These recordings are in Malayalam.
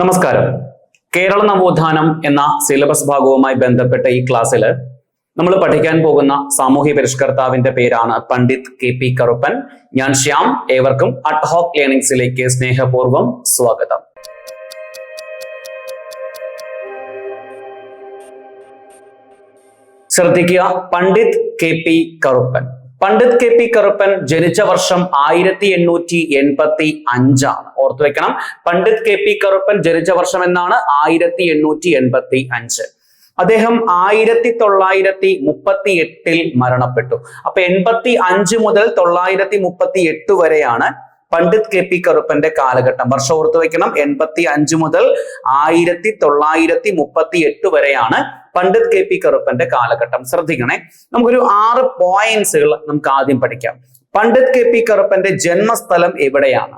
നമസ്കാരം. കേരള നവോത്ഥാനം എന്ന സിലബസ് ഭാഗവുമായി ബന്ധപ്പെട്ട ഈ ക്ലാസ്സിൽ നമ്മൾ പഠിക്കാൻ പോകുന്ന സാമൂഹ്യ പരിഷ്കർത്താവിന്റെ പേരാണ് പണ്ഡിറ്റ് കെ.പി. കറുപ്പൻ. ഞാൻ ശ്യാം. ഏവർക്കും അഡ്ഹോക് ലേണിംഗ്സിലേക്ക് സ്നേഹപൂർവ്വം സ്വാഗതം. ശ്രദ്ധിക്കുക, പണ്ഡിറ്റ് കെ.പി. കറുപ്പൻ. പണ്ഡിറ്റ് കെ.പി. കറുപ്പൻ ജനിച്ച വർഷം 1885 ആണ്. ഓർത്തു വെക്കണം, പണ്ഡിറ്റ് കെ.പി. കറുപ്പൻ ജനിച്ച വർഷം എന്നാണ് 1885. അദ്ദേഹം 1938 മരണപ്പെട്ടു. അപ്പൊ 85 മുതൽ 938 വരെയാണ് പണ്ഡിറ്റ് കെ.പി. കറുപ്പന്റെ കാലഘട്ടം. വർഷം ഓർത്തു വെക്കണം, 85 മുതൽ 1938 വരെയാണ് പണ്ഡിറ്റ് കെ.പി. കറുപ്പന്റെ കാലഘട്ടം. ശ്രദ്ധിക്കണേ, നമുക്കൊരു 6 പോയിന്റ്സുകൾ നമുക്ക് ആദ്യം പഠിക്കാം. പണ്ഡിറ്റ് കെ.പി. കറുപ്പന്റെ ജന്മസ്ഥലം എവിടെയാണ്?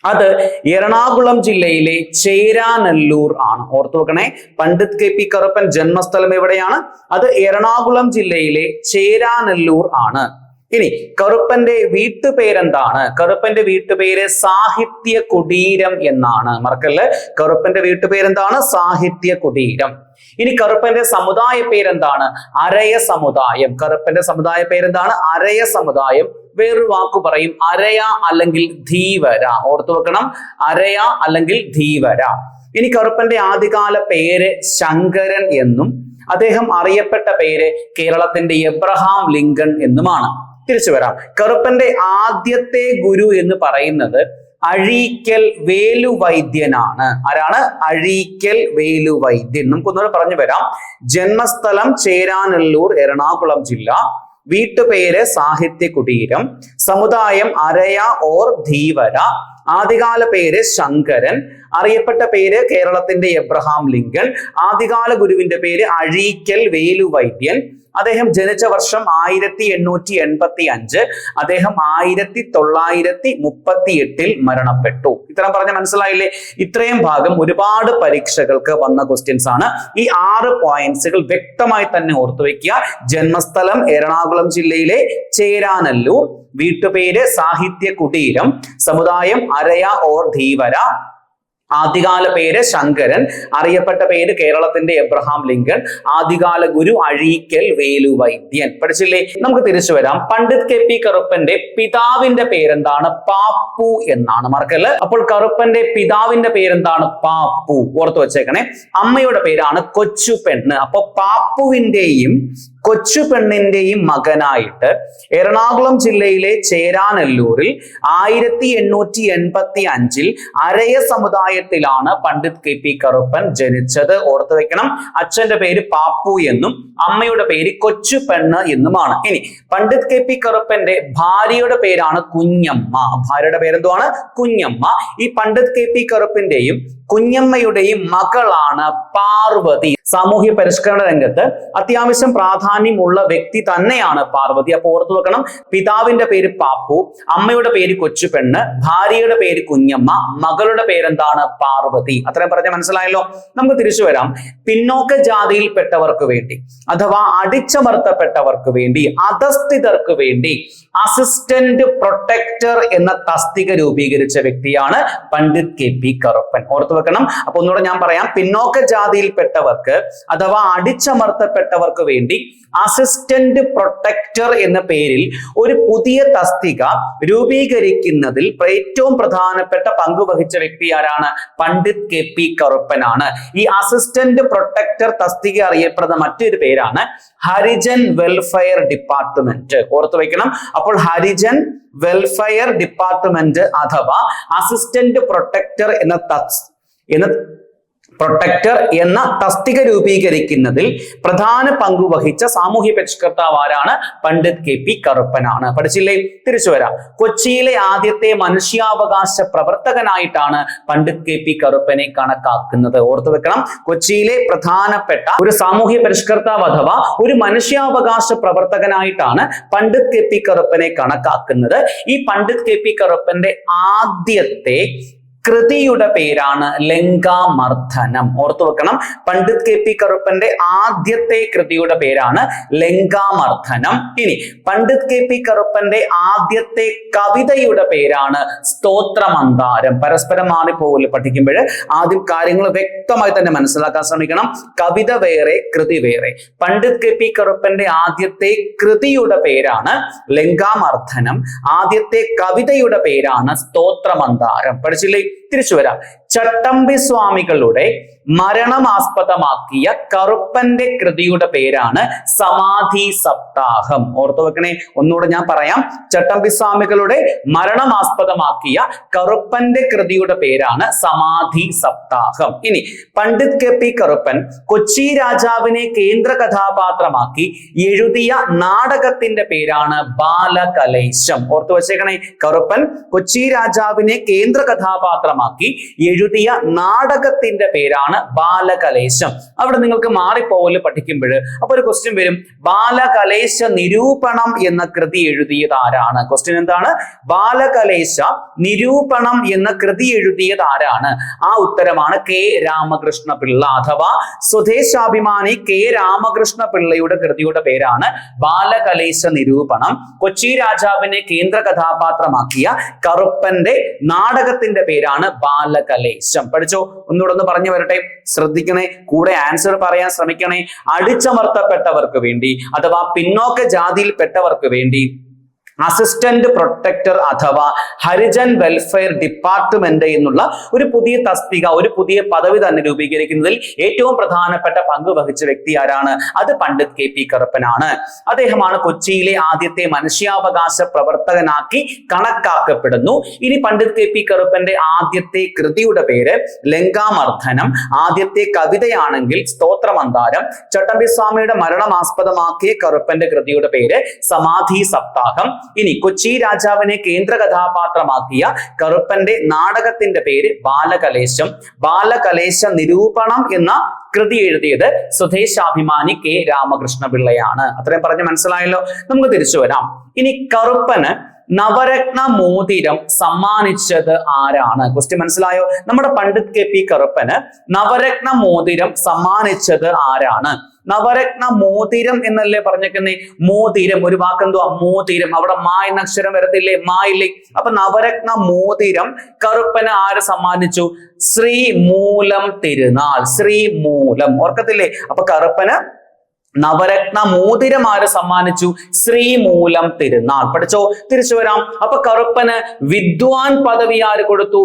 അത് എറണാകുളം ജില്ലയിലെ ചേരാനെല്ലൂർ ആണ്. ഓർത്തു വെക്കണേ, പണ്ഡിറ്റ് കെ.പി. കറുപ്പൻ ജന്മസ്ഥലം എവിടെയാണ്? അത് എറണാകുളം ജില്ലയിലെ ചേരാനെല്ലൂർ ആണ്. ഇനി കറുപ്പന്റെ വീട്ടുപേരെന്താണ്? കറുപ്പന്റെ വീട്ടുപേര് സാഹിത്യ കുടീരം എന്നാണ്. മറക്കല്ലേ, കറുപ്പന്റെ വീട്ടുപേരെന്താണ്? സാഹിത്യ കുടീരം. ഇനി കറുപ്പന്റെ സമുദായ പേരെന്താണ്? അരയ സമുദായം. കറുപ്പന്റെ സമുദായ പേരെന്താണ്? അരയ സമുദായം. വേറൊരു വാക്ക് പറയും, അരയ അല്ലെങ്കിൽ ധീവര. ഓർത്തു വെക്കണം, അരയ അല്ലെങ്കിൽ ധീവര. ഇനി കറുപ്പന്റെ ആദ്യകാല പേര് ശങ്കരൻ എന്നും അദ്ദേഹം അറിയപ്പെട്ട പേര് കേരളത്തിന്റെ എബ്രഹാം ലിങ്കൺ എന്നുമാണ്. തിരിച്ചു വരാം. കറുപ്പന്റെ ആദ്യത്തെ ഗുരു എന്ന് പറയുന്നത് അഴീക്കൽ വേലുവൈദ്യനാണ്. ആരാണ്? അഴീക്കൽ വേലുവൈദ്യൻ. നമുക്കൊന്നുകൂടെ പറഞ്ഞു വരാം. ജന്മസ്ഥലം ചേരാനെല്ലൂർ, എറണാകുളം ജില്ല. വീട്ടുപേര് സാഹിത്യ കുടീരം. സമുദായം അരയ ഓർ ധീവര. ആദ്യകാല പേര് ശങ്കരൻ. അറിയപ്പെട്ട പേര് കേരളത്തിന്റെ എബ്രഹാം ലിങ്കൺ. ആദ്യകാല ഗുരുവിന്റെ പേര് അഴീക്കൽ വേലുവൈദ്യൻ. അദ്ദേഹം ജനിച്ച വർഷം 1885. അദ്ദേഹം 1938 മരണപ്പെട്ടു. ഇത്രയും പറഞ്ഞ മനസ്സിലായില്ലേ? ഇത്രയും ഭാഗം ഒരുപാട് പരീക്ഷകൾക്ക് വന്ന ക്വസ്റ്റ്യൻസ് ആണ്. ഈ 6 പോയിന്റ്സുകൾ വ്യക്തമായി തന്നെ ഓർത്തു വെക്കുക. ജന്മസ്ഥലം എറണാകുളം ജില്ലയിലെ ചേരാനെല്ലൂർ. വീട്ടുപേര് സാഹിത്യ കുടീരം. സമുദായം അരയ ഓർ ധീവര. ആദ്യകാല പേര് ശങ്കരൻ. അറിയപ്പെട്ട പേര് കേരളത്തിന്റെ എബ്രഹാം ലിങ്കൺ. ആദ്യകാല ഗുരു അഴീക്കൽ വേലുവൈദ്യൻ. പഠിച്ചില്ലേ? നമുക്ക് തിരിച്ചു വരാം. പണ്ഡിറ്റ് കെ.പി. കറുപ്പന്റെ പിതാവിന്റെ പേരെന്താണ്? പാപ്പു എന്നാണ്. മറക്കല്ലേ? അപ്പോൾ കറുപ്പന്റെ പിതാവിന്റെ പേരെന്താണ്? പാപ്പു. ഓർത്തു വെച്ചേക്കണേ. അമ്മയുടെ പേരാണ് കൊച്ചുപെണ്ണ്. അപ്പൊ പാപ്പുവിന്റെയും കൊച്ചുപെണ്ണിന്റെയും മകനായിട്ട് എറണാകുളം ജില്ലയിലെ ചേരാനെല്ലൂരിൽ 1885 അരയ സമുദായത്തിലാണ് പണ്ഡിറ്റ് കെ.പി. കറുപ്പൻ ജനിച്ചത്. ഓർത്തു വെക്കണം, അച്ഛന്റെ പേര് പാപ്പു എന്നും അമ്മയുടെ പേര് കൊച്ചുപെണ്ണ് എന്നുമാണ്. ഇനി പണ്ഡിറ്റ് കെ.പി. കറുപ്പന്റെ ഭാര്യയുടെ പേരാണ് കുഞ്ഞമ്മ. ഭാര്യയുടെ പേരെന്തുവാണ്? കുഞ്ഞമ്മ. ഈ പണ്ഡിറ്റ് കെ.പി. കറുപ്പിന്റെയും കുഞ്ഞമ്മയുടെയും മകളാണ് പാർവതി. സാമൂഹ്യ പരിഷ്കരണ രംഗത്ത് അത്യാവശ്യം പ്രാധാന്യമുള്ള വ്യക്തി തന്നെയാണ് പാർവതി. അപ്പൊ ഓർത്തു വെക്കണം, പിതാവിന്റെ പേര് പാപ്പു, അമ്മയുടെ പേര് കൊച്ചുപെണ്ണ്, ഭാര്യയുടെ പേര് കുഞ്ഞമ്മ, മകളുടെ പേരെന്താണ്? പാർവതി. അത്രയും പറഞ്ഞ മനസ്സിലായല്ലോ. നമുക്ക് തിരിച്ചു വരാം. പിന്നോക്ക ജാതിയിൽപ്പെട്ടവർക്ക് വേണ്ടി അഥവാ അടിച്ചമർത്തപ്പെട്ടവർക്ക് വേണ്ടി, അധസ്ഥിതർക്ക് വേണ്ടി അസിസ്റ്റന്റ് പ്രൊട്ടക്ടർ എന്ന തസ്തിക രൂപീകരിച്ച വ്യക്തിയാണ് പണ്ഡിറ്റ് കെ.പി. കറുപ്പൻ. ഓർത്തു വെക്കണം. അപ്പൊ ഒന്നുകൂടെ ഞാൻ പറയാം. പിന്നോക്ക ജാതിയിൽപ്പെട്ടവർക്ക് അഥവാ അടിച്ചമർത്തപ്പെട്ടവർക്ക് വേണ്ടി അസിസ്റ്റന്റ് പ്രൊട്ടക്ടർ എന്ന പേരിൽ ഒരു പുതിയ തസ്തിക രൂപീകരിക്കുന്നതിൽ ഏറ്റവും പ്രധാനപ്പെട്ട പങ്കുവഹിച്ച വ്യക്തി ആരാണ്? പണ്ഡിറ്റ് കെ.പി. കറുപ്പനാണ്. ഈ അസിസ്റ്റന്റ് പ്രൊട്ടക്ടർ തസ്തിക അറിയപ്പെടുന്ന മറ്റൊരു പേരാണ് ഹരിജൻ വെൽഫെയർ ഡിപ്പാർട്ട്മെന്റ്. ഓർത്തു വെക്കണം. അപ്പോൾ ഹരിജൻ വെൽഫെയർ ഡിപ്പാർട്ട്മെന്റ് അഥവാ അസിസ്റ്റന്റ് പ്രൊട്ടക്ടർ എന്ന തസ്തിക രൂപീകരിക്കുന്നതിൽ പ്രധാന പങ്ക് വഹിച്ച സാമൂഹ്യ പരിഷ്കർത്താവ് ആരാണ്? പണ്ഡിറ്റ് കെ.പി. കറുപ്പനാണ്. പഠിച്ചില്ലേ? തിരിച്ചു വരാം. കൊച്ചിയിലെ ആദ്യത്തെ മനുഷ്യാവകാശ പ്രവർത്തകനായിട്ടാണ് പണ്ഡിറ്റ് കെ.പി. കറുപ്പനെ കണക്കാക്കുന്നത്. ഓർത്തു വെക്കണം, കൊച്ചിയിലെ പ്രധാനപ്പെട്ട ഒരു സാമൂഹ്യ പരിഷ്കർത്താവ് അഥവാ ഒരു മനുഷ്യാവകാശ പ്രവർത്തകനായിട്ടാണ് പണ്ഡിറ്റ് കെ.പി. കറുപ്പനെ കണക്കാക്കുന്നത്. ഈ പണ്ഡിറ്റ് കെ.പി. കറുപ്പന്റെ ആദ്യത്തെ കൃതിയുടെ പേരാണ് ലങ്കാമർദ്ദനം. ഓർത്തു വെക്കണം, പണ്ഡിറ്റ് കെ പി കറുപ്പന്റെ ആദ്യത്തെ കൃതിയുടെ പേരാണ് ലങ്കാമർദ്ദനം. ഇനി പണ്ഡിറ്റ് കെ പി കറുപ്പന്റെ ആദ്യത്തെ കവിതയുടെ പേരാണ് സ്തോത്രമന്ദാരം. പരസ്പരം മാറിപ്പോകില്ല പഠിക്കുമ്പോൾ, ആദ്യം കാര്യങ്ങൾ വ്യക്തമായി തന്നെ മനസ്സിലാക്കാൻ ശ്രമിക്കണം. കവിത വേറെ, കൃതി വേറെ. പണ്ഡിറ്റ് കെ പി കറുപ്പന്റെ ആദ്യത്തെ കൃതിയുടെ പേരാണ് ലങ്കാമർദ്ദനം, ആദ്യത്തെ കവിതയുടെ പേരാണ് സ്തോത്രമന്ദാരം. പഠിച്ചില്ലേ? തിരിച്ചു വരാം. ചട്ടമ്പി സ്വാമികളുടെ മരണമാസ്പദമാക്കിയ കറുപ്പന്റെ കൃതിയുടെ പേരാണ് സമാധി സപ്താഹം. ഓർത്തു വെക്കണേ, ഒന്നുകൂടെ ഞാൻ പറയാം. ചട്ടമ്പി സ്വാമികളുടെ മരണമാസ്പദമാക്കിയ കറുപ്പന്റെ കൃതിയുടെ പേരാണ് സമാധി സപ്താഹം. ഇനി പണ്ഡിറ്റ് കെ പി കറുപ്പൻ കൊച്ചി രാജാവിനെ കേന്ദ്ര കഥാപാത്രമാക്കി എഴുതിയ നാടകത്തിന്റെ പേരാണ് ബാലകലേശം. ഓർത്തു വെച്ചേക്കണേ, കറുപ്പൻ കൊച്ചി രാജാവിനെ കേന്ദ്ര കഥാപാത്രമാക്കി എഴുതിയ നാടകത്തിന്റെ പേരാണ് ബാലകലേശം. അവിടെ നിങ്ങൾക്ക് മാറിപ്പോവല് പഠിക്കുമ്പോൾ അപ്പൊ ഒരു ക്വസ്റ്റ്യൻ വരും, ബാലകലേശ നിരൂപണം എന്ന കൃതി എഴുതിയത് ആരാണ്? ക്വസ്റ്റ്യൻ എന്താണ്? ബാലകലേശ നിരൂപണം എന്ന കൃതി എഴുതിയത് ആരാണ്? ആ ഉത്തരമാണ് കെ രാമകൃഷ്ണ പിള്ള, അഥവാ സ്വദേശാഭിമാനി കെ രാമകൃഷ്ണ പിള്ളയുടെ കൃതിയുടെ പേരാണ് ബാലകലേശ നിരൂപണം. കൊച്ചി രാജാവിനെ കേന്ദ്ര കഥാപാത്രമാക്കിയ കറുപ്പന്റെ നാടകത്തിന്റെ പേരാണ് ബാലകലേശം. പഠിച്ചോ? ഒന്നുകൂടെ ഒന്ന് പറഞ്ഞു വരട്ടെ, ശ്രദ്ധിക്കണേ, കൂടെ ആൻസർ പറയാൻ ശ്രമിക്കണേ. അടിച്ചമർത്തപ്പെട്ടവർക്ക് വേണ്ടി അഥവാ പിന്നോക്ക ജാതിയിൽപ്പെട്ടവർക്ക് വേണ്ടി അസിസ്റ്റന്റ് പ്രൊട്ടക്ടർ അഥവാ ഹരിജൻ വെൽഫെയർ ഡിപ്പാർട്ട്മെന്റ് എന്നുള്ള ഒരു പുതിയ തസ്തിക, ഒരു പുതിയ പദവി തന്നെ രൂപീകരിക്കുന്നതിൽ ഏറ്റവും പ്രധാനപ്പെട്ട പങ്ക് വഹിച്ച വ്യക്തി ആരാണ്? അത് പണ്ഡിറ്റ് കെ പി കറുപ്പനാണ്. അദ്ദേഹമാണ് കൊച്ചിയിലെ ആദ്യത്തെ മനുഷ്യാവകാശ പ്രവർത്തകനാക്കി കണക്കാക്കപ്പെടുന്നു. ഇനി പണ്ഡിറ്റ് കെ പി കറുപ്പന്റെ ആദ്യത്തെ കൃതിയുടെ പേര് ലങ്കാമർദ്ദനം, ആദ്യത്തെ കവിതയാണെങ്കിൽ സ്തോത്രമന്ദാരം, ചട്ടമ്പി സ്വാമിയുടെ മരണമാസ്പദമാക്കിയ കറുപ്പന്റെ കൃതിയുടെ പേര് സമാധി സപ്താഹം. ഇനി കൊച്ചി രാജാവിനെ കേന്ദ്ര കഥാപാത്രമാക്കിയ കറുപ്പന്റെ നാടകത്തിന്റെ പേര് ബാലകലേശം. ബാലകലേശ നിരൂപണം എന്ന കൃതി എഴുതിയത് സ്വദേശാഭിമാനി കെ രാമകൃഷ്ണ പിള്ളയാണ്. അത്രയും പറഞ്ഞ് മനസ്സിലായല്ലോ. നമുക്ക് തിരിച്ചു വരാം. ഇനി കറുപ്പന് നവരത്ന മോതിരം സമ്മാനിച്ചത് ആരാണ്? ക്വസ്റ്റ്യൻ മനസ്സിലായോ? നമ്മുടെ പണ്ഡിറ്റ് കെ പി കറുപ്പന് നവരത്ന മോതിരം സമ്മാനിച്ചത് ആരാണ്? നവരത്ന മോതിരം എന്നല്ലേ പറഞ്ഞേക്കുന്നേ? മോതിരം, ഒരു വാക്കെന്തുവാ? മോതിരം. അവിടെ മാ എന്ന അക്ഷരം വരത്തില്ലേ? മായില്ലേ? അപ്പൊ നവരത്ന മോതിരം കറുപ്പന് ആര് സമ്മാനിച്ചു? ശ്രീമൂലം തിരുനാൾ. ശ്രീമൂലം ഓർക്കത്തില്ലേ? അപ്പൊ കറുപ്പന് നവരത്ന മോതിരം ആര് സമ്മാനിച്ചു? ശ്രീമൂലം തിരുനാൾ. പഠിച്ചോ? തിരിച്ചു വരാം. അപ്പൊ കറുപ്പന് വിദ്വാൻ പദവി ആര് കൊടുത്തു?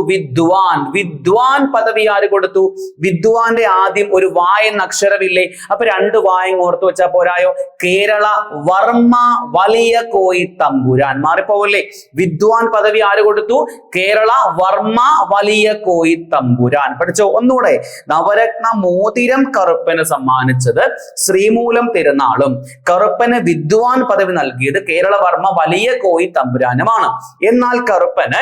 വിദ്വാൻ പദവി ആര് കൊടുത്തു? വിദ്വാന്റെ ആദ്യം ഒരു വായ എന്ന അക്ഷരമില്ലേ? അപ്പൊ രണ്ട് വായും ഓർത്തു വെച്ചാൽ പോരായോ? കേരള വർമ്മ വലിയ കോയി തമ്പുരാൻ. മാറിപ്പോവല്ലേ? വിദ്വാൻ പദവി ആര് കൊടുത്തു? കേരള വർമ്മ വലിയ കോയി തമ്പുരാൻ. പഠിച്ചോ? ഒന്നുകൂടെ, നവരത്ന മോതിരം കറുപ്പന് സമ്മാനിച്ചത് ശ്രീമൂലം തിരുനാളും കറുപ്പന് വിദ്വാൻ പദവി നൽകിയത് കേരളവർമ്മ വലിയ കോയി തമ്പുരാനുമാണ്. എന്നാൽ കറുപ്പന്